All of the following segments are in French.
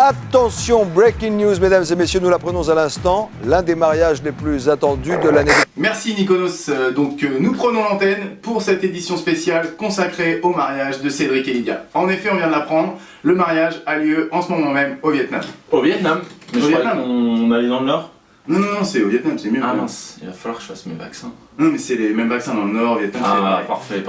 Attention, breaking news, mesdames et messieurs, nous l'apprenons à l'instant, l'un des mariages les plus attendus de l'année. Merci Nikonos, nous prenons l'antenne pour cette édition spéciale consacrée au mariage de Cédric et Lydia. En effet, on vient de l'apprendre, le mariage a lieu en ce moment même au Vietnam. Au Vietnam? Mais au je Vietnam. croyais qu'on allait dans le Nord. Non, c'est au Vietnam, c'est mieux. Ah mince, il va falloir que je fasse mes vaccins. Non, mais c'est les mêmes vaccins dans le Nord, Vietnam, Ah parfait.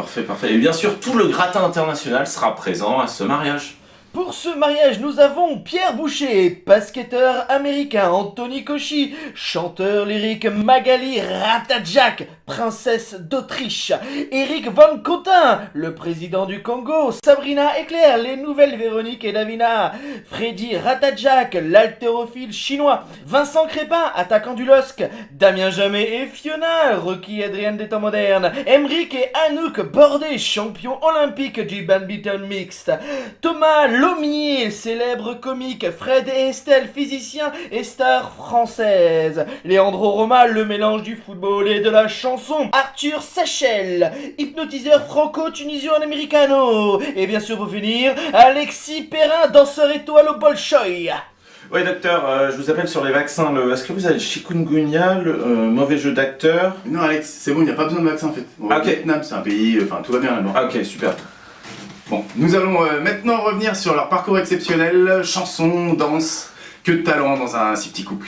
Et bien sûr, tout le gratin international sera présent à ce mariage. Pour ce mariage, nous avons Pierre Boucher, basketteur américain Anthony Cauchy, chanteur lyrique Magali Ratajczak, princesse d'Autriche, Eric Van Cotin, le président du Congo, Sabrina Eclair, les nouvelles Véronique et Davina, Freddy Ratajczak, l'haltérophile chinois, Vincent Crépin, attaquant du LOSC, Damien Jamet et Fiona, Rocky Adrienne des temps modernes, Emric et Anouk Bordet, champion olympique du badminton mixte, Thomas Lomier, célèbre comique, Fred et Estelle, physicien et star française, Leandro Roma, le mélange du football et de la chanson, Arthur Sachel, hypnotiseur franco-tunisio-américano, et bien sûr pour finir, Alexis Perrin, danseur étoile au Bolchoï. Ouais docteur, je vous appelle sur les vaccins. Est-ce que vous avez le chikungunya, le mauvais jeu d'acteur? Non Alex, c'est bon, il n'y a pas besoin de vaccin en fait. Ah, ok. Vietnam, c'est un pays, tout va bien là-bas. Ah, ok, super. Bon, nous allons maintenant revenir sur leur parcours exceptionnel, chansons, danse, que de talent dans un si petit couple.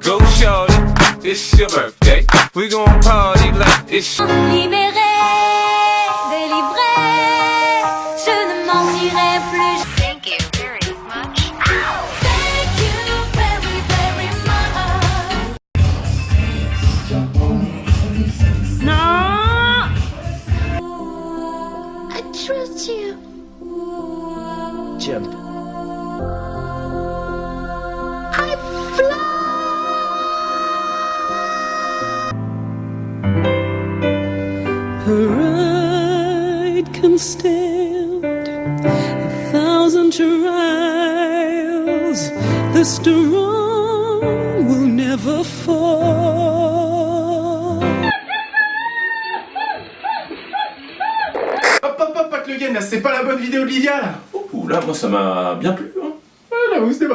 Go shorty, it's your birthday. We gon' party like it's Libéré, délivré, je ne mentirai plus. Thank you very much. Thank you very, very much. No, I trust you. Jump. I fly. Pride can stand 1,000 trials. The strong will never fall. Hop, Pat Le Guen, là, c'est pas la bonne vidéo de Lydia là. Ouh là, moi ça m'a bien plu. Hein. J'avoue, c'était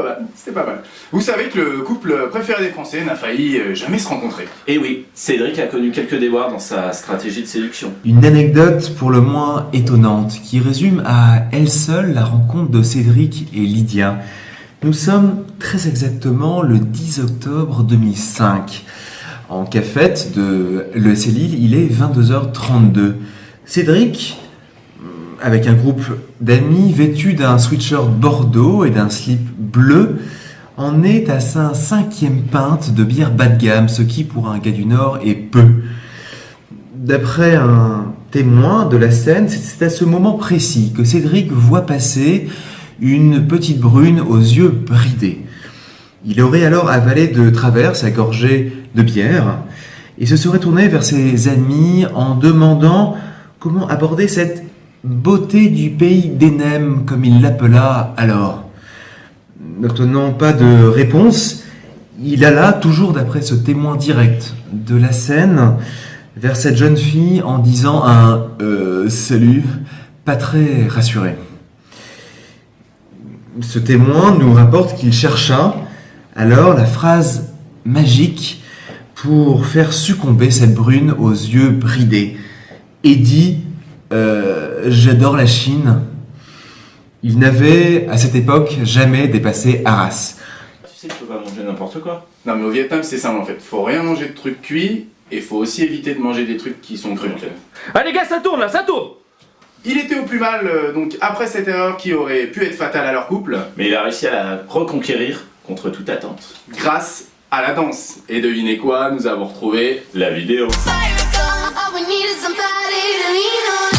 pas mal. Vous savez que le couple préféré des Français n'a failli jamais se rencontrer. Et oui, Cédric a connu quelques déboires dans sa stratégie de séduction. Une anecdote pour le moins étonnante qui résume à elle seule la rencontre de Cédric et Lydia. Nous sommes très exactement le 10 octobre 2005. En cafette de l'ESC Lille, il est 22h32. Cédric, avec un groupe d'amis vêtus d'un sweatshirt bordeaux et d'un slip bleu, en est à sa 5e pinte de bière bas de gamme, ce qui pour un gars du Nord est peu. D'après un témoin de la scène, c'est à ce moment précis que Cédric voit passer une petite brune aux yeux bridés. Il aurait alors avalé de travers sa gorgée de bière et se serait tourné vers ses amis en demandant comment aborder cette beauté du pays d'Enem, comme il l'appela alors. N'obtenant pas de réponse, il alla, toujours d'après ce témoin direct de la scène, vers cette jeune fille en disant un salut, pas très rassuré. Ce témoin nous rapporte qu'il chercha alors la phrase magique pour faire succomber cette brune aux yeux bridés et dit j'adore la Chine. Il n'avait, à cette époque, jamais dépassé Arras. Tu sais que tu peux pas manger n'importe quoi. Non mais au Vietnam c'est simple en fait, faut rien manger de trucs cuits et faut aussi éviter de manger des trucs qui sont crus en fait. Ah les gars, ça tourne là, ça tourne. Il était au plus mal donc après cette erreur qui aurait pu être fatale à leur couple, Mais il a réussi à la reconquérir contre toute attente. grâce à la danse. Et devinez quoi, nous avons retrouvé La vidéo. All we need is somebody to lean on.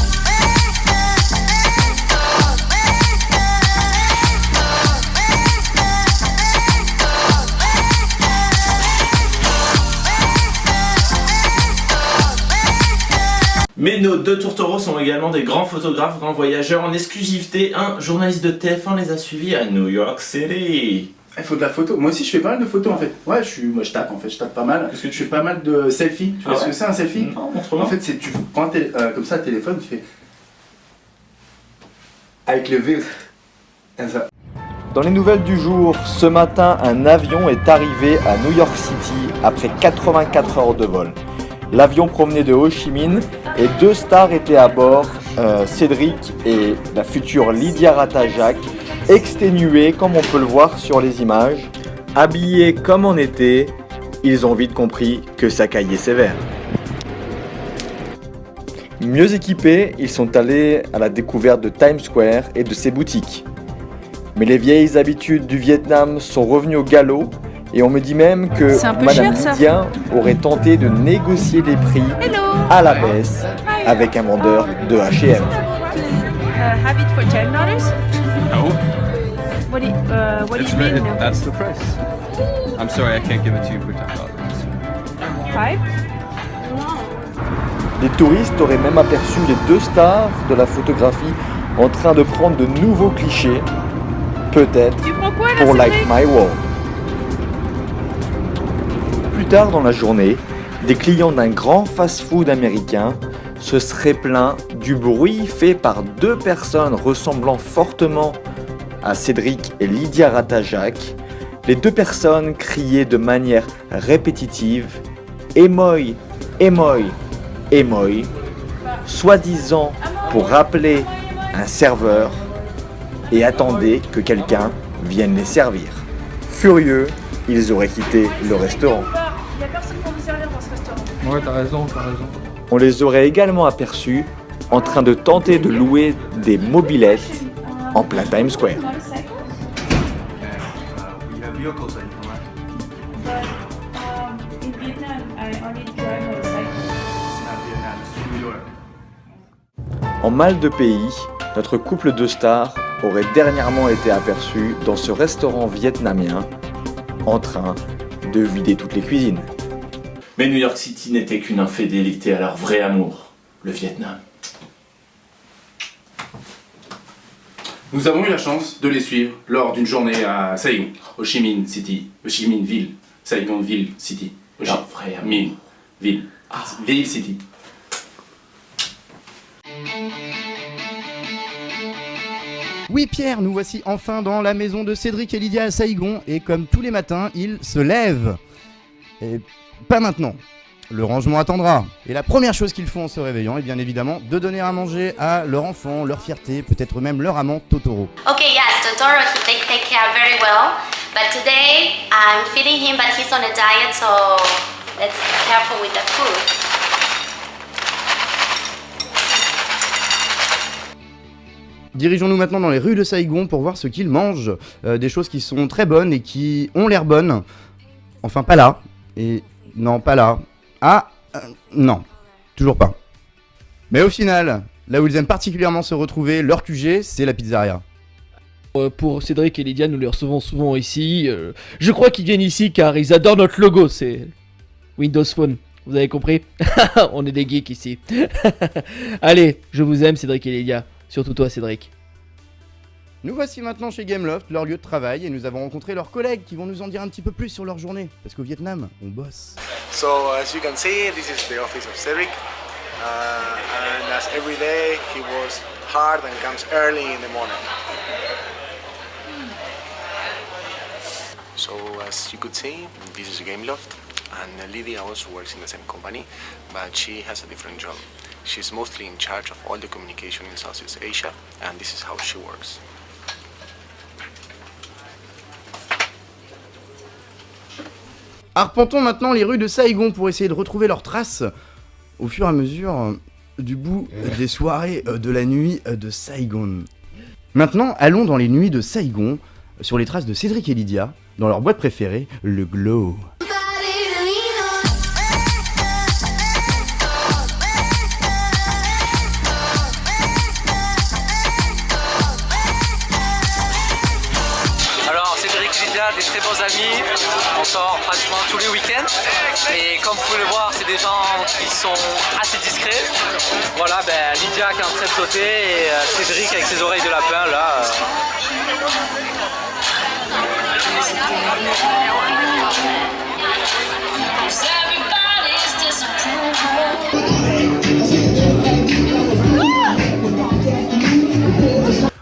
Mais nos deux tourtereaux sont également des grands photographes, grands voyageurs en exclusivité. Un journaliste de TF1 les a suivis à New York City. Il faut de la photo. Moi aussi je fais pas mal de photos en fait. Ouais, je tape en fait, je tape pas mal. Parce que je fais pas mal de selfies. Tu vois ce que c'est un selfie? Non, montre-moi. En fait, c'est tu prends comme ça un téléphone, tu fais avec le V. Comme ça. Dans les nouvelles du jour, ce matin, un avion est arrivé à New York City après 84 heures de vol. L'avion provenait de Ho Chi Minh et 2 stars étaient à bord, Cédric et la future Lydia Ratajczak, exténués comme on peut le voir sur les images. Habillés comme en été, ils ont vite compris que ça caillait sévère. Mieux équipés, ils sont allés à la découverte de Times Square et de ses boutiques. Mais les vieilles habitudes du Vietnam sont revenues au galop et on me dit même que Madame Lydia aurait tenté de négocier les prix à la baisse avec un vendeur de H&M. Have it for $10? No. What do you mean? No? That's the price. I'm sorry, I can't give it to you for $10. 5? Les touristes auraient même aperçu les 2 stars de la photographie en train de prendre de nouveaux clichés, peut-être Tu prends quoi là, pour Like Cédric? My Wall. Plus tard dans la journée, des clients d'un grand fast-food américain se seraient plaints du bruit fait par 2 personnes ressemblant fortement à Cédric et Lydia Ratajczak. Les 2 personnes criaient de manière répétitive « Émoy, émoy, émoy », soi-disant pour rappeler un serveur et attendaient que quelqu'un vienne les servir. Furieux, ils auraient quitté le restaurant. Il n'y a personne pour nous servir dans ce restaurant. Ouais, t'as raison. On les aurait également aperçus en train de tenter de louer des mobylettes en plein Times Square. En mal de pays, notre couple de stars aurait dernièrement été aperçu dans ce restaurant vietnamien en train de vider toutes les cuisines. Mais New York City n'était qu'une infidélité à leur vrai amour, le Vietnam. Nous avons eu la chance de les suivre lors d'une journée à Saigon, Ho Chi Minh City, Ho Chi Minh Ville, Saigon Ville City, Ho Chi Leur vrai amour. Minh Ville, Ville City. Oui Pierre, nous voici enfin dans la maison de Cédric et Lydia à Saigon et comme tous les matins, ils se lèvent. Et pas maintenant. Le rangement attendra. Et la première chose qu'ils font en se réveillant est bien évidemment de donner à manger à leur enfant, leur fierté, peut-être même leur amant Totoro. Okay, yes, Totoro, he take care very well. But today, I'm feeding him, but he's on a diet, so let's be careful with the food. Dirigeons-nous maintenant dans les rues de Saigon pour voir ce qu'ils mangent. Des choses qui sont très bonnes et qui ont l'air bonnes. Enfin, pas là. Et non, pas là. Ah, non. Toujours pas. Mais au final, là où ils aiment particulièrement se retrouver, leur QG, c'est la pizzeria. Pour Cédric et Lydia, nous les recevons souvent ici. Je crois qu'ils viennent ici car ils adorent notre logo, c'est Windows Phone. Vous avez compris? On est des geeks ici. Allez, je vous aime Cédric et Lydia. Surtout toi Cédric. Nous voici maintenant chez Gameloft, leur lieu de travail, et nous avons rencontré leurs collègues qui vont nous en dire un petit peu plus sur leur journée. Parce qu'au Vietnam, on bosse. So as you can see, this is the office of Cedric, and as every day he was hard and comes early in the morning. So as you could see, this is Gameloft, and Lydia also works in the same company, but she has a different job. She's mostly in charge of all the communication in Southeast Asia, and this is how she works. Arpentons maintenant les rues de Saigon pour essayer de retrouver leurs traces au fur et à mesure du bout des soirées de la nuit de Saigon. Maintenant, allons dans les nuits de Saigon, sur les traces de Cédric et Lydia, dans leur boîte préférée, le Glow. Des très bons amis, on sort pratiquement tous les week-ends et comme vous pouvez le voir, c'est des gens qui sont assez discrets. Voilà, Lydia qui est en train de sauter et Cédric avec ses oreilles de lapin là.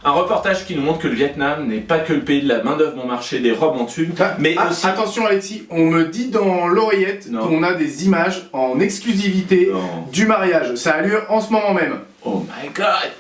Un reportage qui nous montre que le Vietnam n'est pas que le pays de la main-d'œuvre bon marché, des robes en thune, mais aussi... Attention Alexis, on me dit dans l'oreillette qu'on a des images en exclusivité du mariage. Ça a lieu en ce moment même. Oh my god!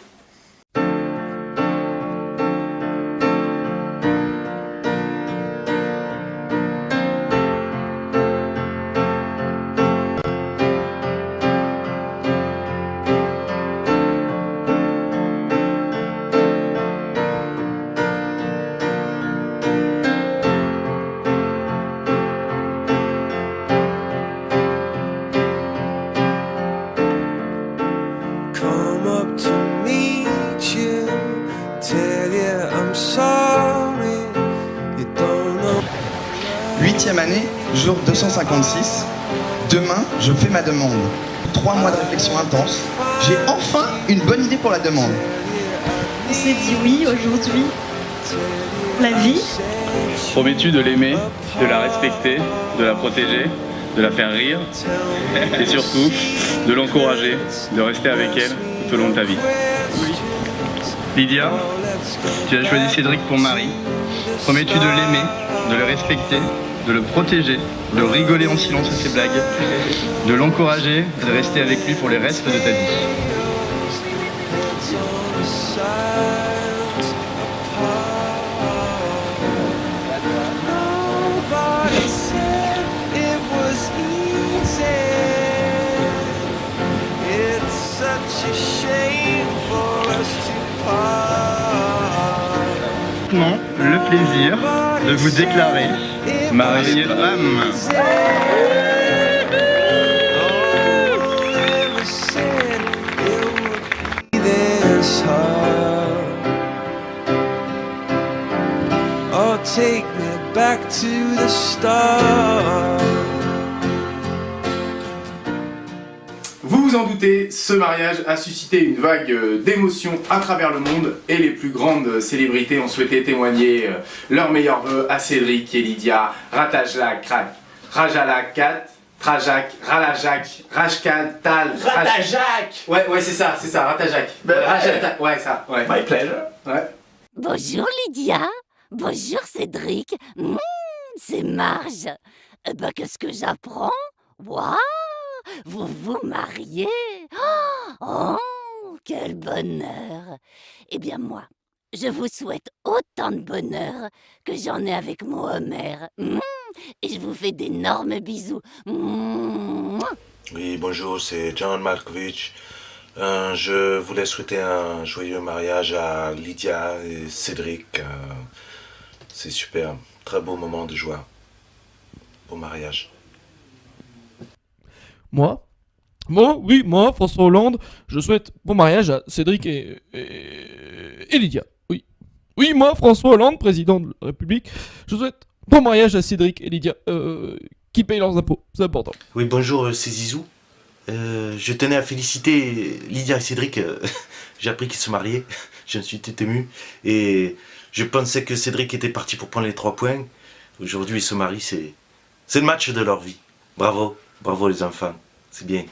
Come up to meet you, tell you I'm sorry, you don't know. 8e année, jour 256. Demain, je fais ma demande. 3 mois de réflexion intense. J'ai enfin une bonne idée pour la demande. On s'est dit oui aujourd'hui. La vie. Promets-tu de l'aimer, de la respecter, de la protéger, de la faire rire et surtout de l'encourager, de rester avec elle tout au long de ta vie? Lydia, tu as choisi Cédric pour mari. Promets-tu de l'aimer, de le respecter, de le protéger, de rigoler en silence à ses blagues, de l'encourager et de rester avec lui pour les restes de ta vie? Nobody said it was easy. It's such a shame for us to part. Maintenant, le plaisir de vous déclarer mari et femme. This hard. Oh, take me back to the start. Vous vous en doutez, ce mariage a suscité une vague d'émotions à travers le monde et les plus grandes célébrités ont souhaité témoigner leurs meilleurs vœux à Cédric et Lydia. Ratajak, Rajalakat, Trajak, Ralajak, Rajkan, Tal, Ratajak. Ouais, c'est ça, Ratajak. Rajatak, ouais, ça, ouais. My pleasure. Ouais. Bonjour Lydia, bonjour Cédric, c'est Marge. Qu'est-ce que j'apprends? Waouh, vous vous mariez? Oh, quel bonheur! Eh bien moi, je vous souhaite autant de bonheur que j'en ai avec mon Homer. Et je vous fais d'énormes bisous. Oui, bonjour, c'est John Malkovich. Je voulais souhaiter un joyeux mariage à Lydia et Cédric. C'est super, très beau moment de joie. Beau mariage. Moi, François Hollande, je souhaite bon mariage à Cédric et Lydia. Oui, moi, François Hollande, président de la République, je souhaite bon mariage à Cédric et Lydia, qui payent leurs impôts, c'est important. Oui, bonjour, c'est Zizou. Je tenais à féliciter Lydia et Cédric. J'ai appris qu'ils se mariaient. Je me suis tout ému. Et je pensais que Cédric était parti pour prendre les 3 points. Aujourd'hui, ils se marient. C'est le match de leur vie. Bravo les enfants. C'est bien.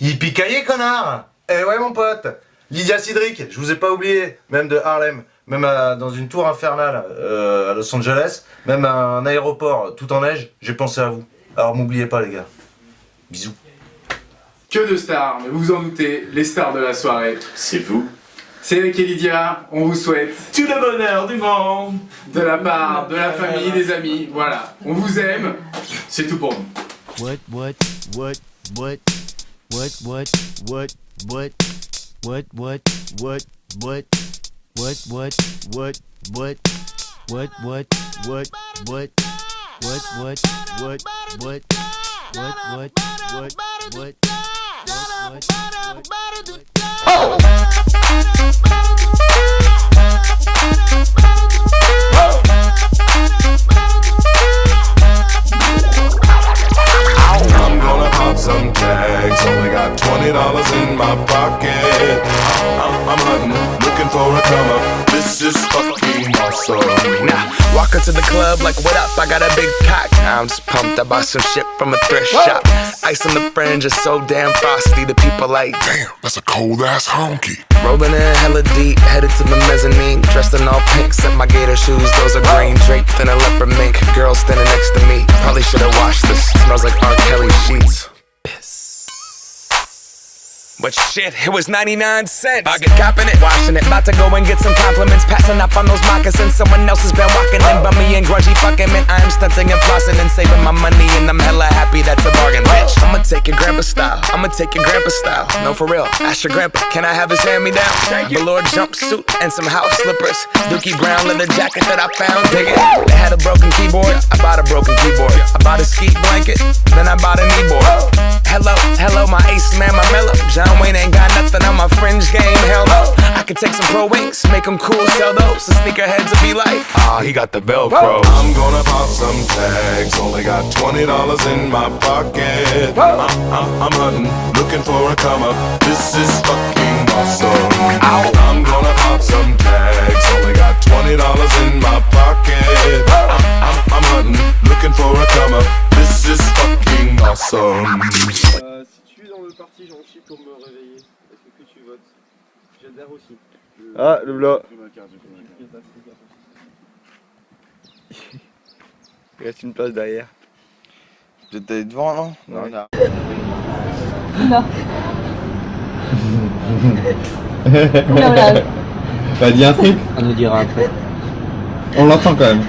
Yippee-ki-yay, connard! Eh ouais, mon pote. Lydia, Cédric, je vous ai pas oublié. Même de Harlem. Même dans une tour infernale à Los Angeles. Même à un aéroport tout en neige. J'ai pensé à vous. Alors m'oubliez pas, les gars. Bisous. Que de stars, mais vous vous en doutez, les stars de la soirée. C'est vous. Cédric et Lydia, on vous souhaite tout le bonheur du monde. De la part de la famille, des amis, voilà. On vous aime, c'est tout pour nous. What I'm gonna pop some tags. Only got $20 in my pocket. I'm hunting, looking for a come up. This is fucking awesome. Now, walk a to the club like, what up, I got a big cock. I'm just pumped, I bought some shit from a thrift shop. Ice on the fringe is so damn frosty, the people like, damn, that's a cold ass honky. Rolling in hella deep, headed to the mezzanine. Dressed in all pink, set my gator shoes, those are green. Draped in a leopard mink, girl standing next to me. Probably should've washed this, smells like R. Kelly sheets. But shit, it was 99 cents. I get copping it, washing it. About to go and get some compliments. Passing up on those moccasins. Someone else has been walking in by me and grungy fucking man. I am stunting and flossing and saving my money, and I'm hella happy that's a bargain, bitch. I'ma take your grandpa style. I'ma take your grandpa style. No, for real. Ask your grandpa, can I have his hand-me-down? Velour jumpsuit and some house slippers. Dookie brown leather jacket that I found. Dig it. They had a broken keyboard. I bought a broken keyboard. I bought a ski blanket. Then I bought a kneeboard. Hello, my ace man, my mellow. John Wayne ain't got nothing on my fringe game, hell no. I could take some pro wings, make them cool, sell those. The sneakerheads will be like, ah, he got the Velcro. I'm gonna pop some tags, only got $20 in my pocket. I'm hunting, looking for a come up. This is fucking awesome. I'm gonna pop some tags, only got $20 in my pocket. I'm hunting, looking for a come up. This is fucking awesome. Si tu es dans le parti, j'en chie pour me réveiller. Est-ce que tu votes? J'adhère aussi. Ah, le blanc. Il reste une place derrière. Peut-être aller devant, non? Non, ouais. là. Non. Bah dis un truc. On nous dira après. On l'entend quand même.